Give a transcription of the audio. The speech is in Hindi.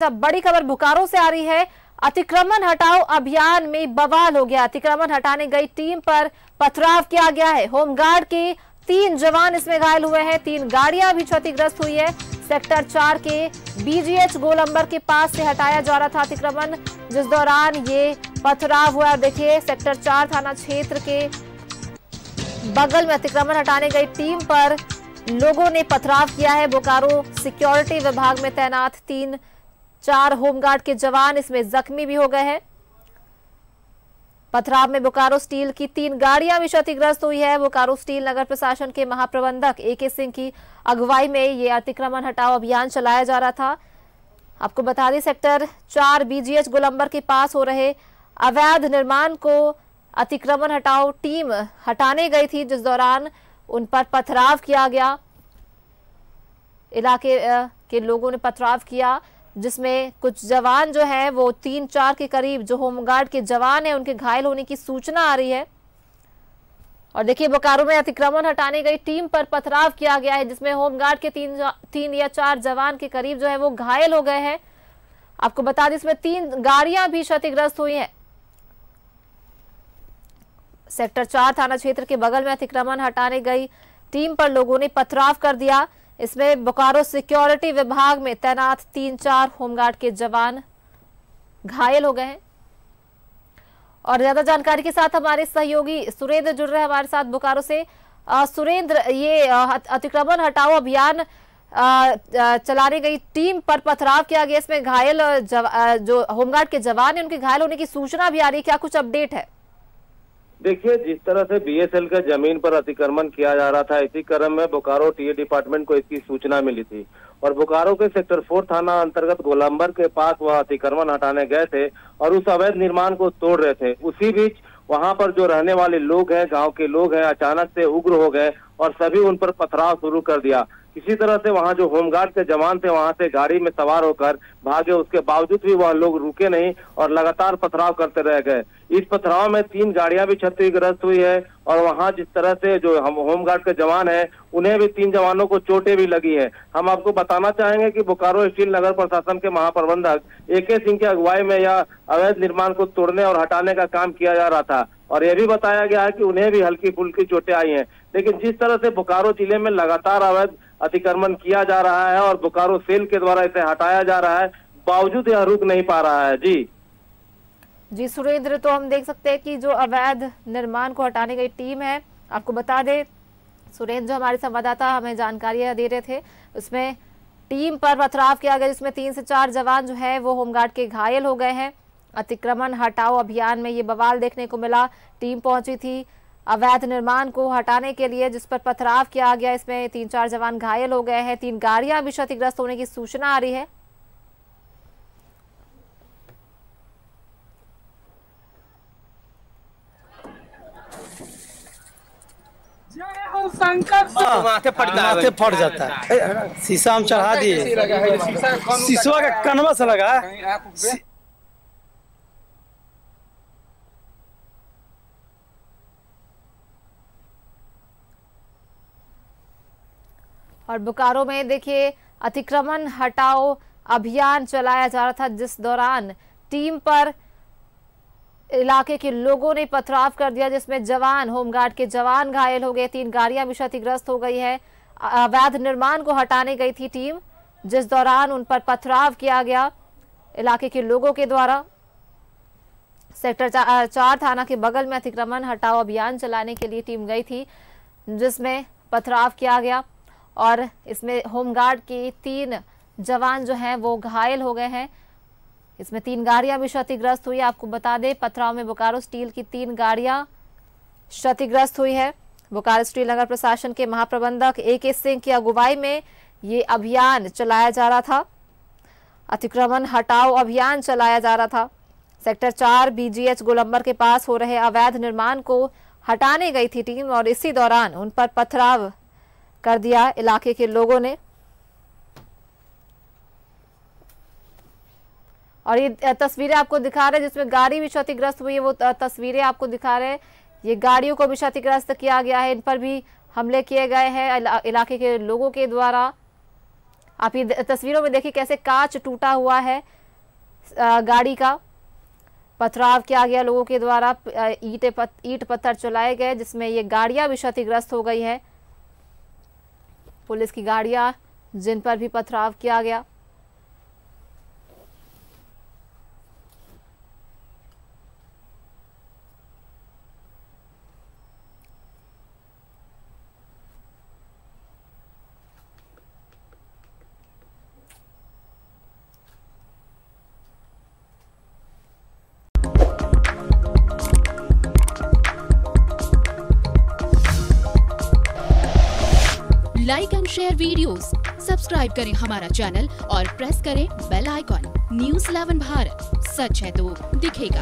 अब बड़ी खबर बोकारो से आ रही है। अतिक्रमण हटाओ अभियान में बवाल हो गया। अतिक्रमण हटाने गई टीम पर पथराव किया गया है। होमगार्ड के 3 जवान इसमें घायल हुए हैं। 3 गाड़ियां भी क्षतिग्रस्त हुई है। सेक्टर 4 के बीजीएच गोलंबर के पास से हटाया जा रहा था अतिक्रमण, जिस दौरान ये पथराव हुआ। देखिए, सेक्टर 4 थाना क्षेत्र के बगल में अतिक्रमण हटाने गई टीम पर लोगों ने पथराव किया है। बोकारो सिक्योरिटी विभाग में तैनात 3-4 होमगार्ड के जवान इसमें जख्मी भी हो गए हैं। पथराव में बोकारो स्टील की 3 गाड़ियां भी क्षतिग्रस्त हुई है। बोकारो स्टील नगर प्रशासन के महाप्रबंधक AK सिंह की अगुवाई में ये अतिक्रमण हटाओ अभियान चलाया जा रहा था। आपको बता दें, सेक्टर 4 BGH गोलंबर के पास हो रहे अवैध निर्माण को अतिक्रमण हटाओ टीम हटाने गई थी, जिस दौरान उन पर पथराव किया गया। इलाके के लोगों ने पथराव किया, जिसमें कुछ जवान जो है वो 3-4 के करीब जो होमगार्ड के जवान हैं उनके घायल होने की सूचना आ रही है। और देखिए, बोकारो में अतिक्रमण हटाने गई टीम पर पथराव किया गया है, जिसमें होमगार्ड के 3 या 4 जवान के करीब जो है वो घायल हो गए हैं। आपको बता दें, इसमें 3 गाड़ियां भी क्षतिग्रस्त हुई हैं। सेक्टर 4 थाना क्षेत्र के बगल में अतिक्रमण हटाने गई टीम पर लोगों ने पथराव कर दिया। इसमें बोकारो सिक्योरिटी विभाग में तैनात 3-4 होमगार्ड के जवान घायल हो गए हैं। और ज्यादा जानकारी के साथ हमारे सहयोगी सुरेंद्र जुड़ रहे हैं हमारे साथ बोकारो से। सुरेंद्र, ये अतिक्रमण हटाओ अभियान चलाने गई टीम पर पथराव किया गया, इसमें घायल जो होमगार्ड के जवान है उनके घायल होने की सूचना भी आ रही है, क्या कुछ अपडेट है? देखिए, जिस तरह से BSL का जमीन पर अतिक्रमण किया जा रहा था, इसी क्रम में बोकारो TA डिपार्टमेंट को इसकी सूचना मिली थी और बोकारो के सेक्टर 4 थाना अंतर्गत गोलंबर के पास वह अतिक्रमण हटाने गए थे और उस अवैध निर्माण को तोड़ रहे थे। उसी बीच वहां पर जो रहने वाले लोग हैं, गांव के लोग हैं, अचानक से उग्र हो गए और सभी उन पर पथराव शुरू कर दिया। किसी तरह से वहां जो होमगार्ड के जवान थे वहां से गाड़ी में सवार होकर भागे, उसके बावजूद भी वह लोग रुके नहीं और लगातार पथराव करते रह गए। इस पथराव में 3 गाड़ियां भी क्षतिग्रस्त हुई है और वहां जिस तरह से जो हम होमगार्ड के जवान हैं उन्हें भी 3 जवानों को चोटें भी लगी है। हम आपको बताना चाहेंगे कि बोकारो स्टील नगर प्रशासन के महाप्रबंधक AK सिंह की अगुवाई में यह अवैध निर्माण को तोड़ने और हटाने का काम किया जा रहा था और यह भी बताया गया है कि उन्हें भी हल्की फुल्की चोटें आई हैं। लेकिन जिस तरह से बोकारो जिले में लगातार अवैध अतिक्रमण किया जा रहा है और बोकारो सेल के द्वारा इसे हटाया जा रहा है, बावजूद यह रुक नहीं पा रहा है। जी सुरेंद्र, तो हम देख सकते हैं कि जो अवैध निर्माण को हटाने गई टीम है, आपको बता दें सुरेंद्र जो हमारे संवाददाता हमें जानकारियां दे रहे थे, उसमें टीम पर पथराव किया गया, जिसमें 3 से 4 जवान जो है वो होमगार्ड के घायल हो गए हैं। अतिक्रमण हटाओ अभियान में ये बवाल देखने को मिला। टीम पहुंची थी अवैध निर्माण को हटाने के लिए, जिस पर पथराव किया गया। इसमें 3-4 जवान घायल हो गए हैं। 3 गाड़ियां भी क्षतिग्रस्त होने की सूचना आ रही है। माथे फट जाता है। शीशा हम चढ़ा दिए, शीशा का कनवा से लगा है। और बोकारो में देखिए, अतिक्रमण हटाओ अभियान चलाया जा रहा था, जिस दौरान टीम पर इलाके के लोगों ने पथराव कर दिया, जिसमें जवान होमगार्ड के जवान घायल हो गए। 3 गाड़ियां भी क्षतिग्रस्त हो गई है। अवैध निर्माण को हटाने गई थी टीम, जिस दौरान उन पर पथराव किया गया इलाके के लोगों के द्वारा। सेक्टर 4 थाना के बगल में अतिक्रमण हटाओ अभियान चलाने के लिए टीम गई थी, जिसमें पथराव किया गया और इसमें होमगार्ड के 3 जवान जो हैं वो घायल हो गए हैं। इसमें 3 गाड़ियां भी क्षतिग्रस्त हुई। आपको बता दें, पथराव में बोकारो स्टील की 3 गाड़ियां क्षतिग्रस्त हुई है। बोकारो स्टील नगर प्रशासन के महाप्रबंधक AK सिंह की अगुवाई में ये अभियान चलाया जा रहा था। अतिक्रमण हटाओ अभियान चलाया जा रहा था। सेक्टर 4 BGH गोलंबर के पास हो रहे अवैध निर्माण को हटाने गई थी टीम और इसी दौरान उन पर पथराव कर दिया इलाके के लोगों ने। और ये तस्वीरें आपको दिखा रहे हैं जिसमें गाड़ी भी क्षतिग्रस्त हुई है, वो तस्वीरें आपको दिखा रहे हैं। ये गाड़ियों को भी क्षतिग्रस्त किया गया है, इन पर भी हमले किए गए हैं इलाके के लोगों के द्वारा। आप ये तस्वीरों में देखिए कैसे कांच टूटा हुआ है गाड़ी का। पथराव किया गया लोगों के द्वारा, ईंट पत्थर चलाए गए, जिसमें ये गाड़ियां भी क्षतिग्रस्त हो गई हैं। पुलिस की गाड़ियां जिन पर भी पथराव किया गया। Like and share videos, subscribe करें हमारा चैनल और प्रेस करें बेल आइकॉन। न्यूज़ 11 भारत, सच है तो दिखेगा।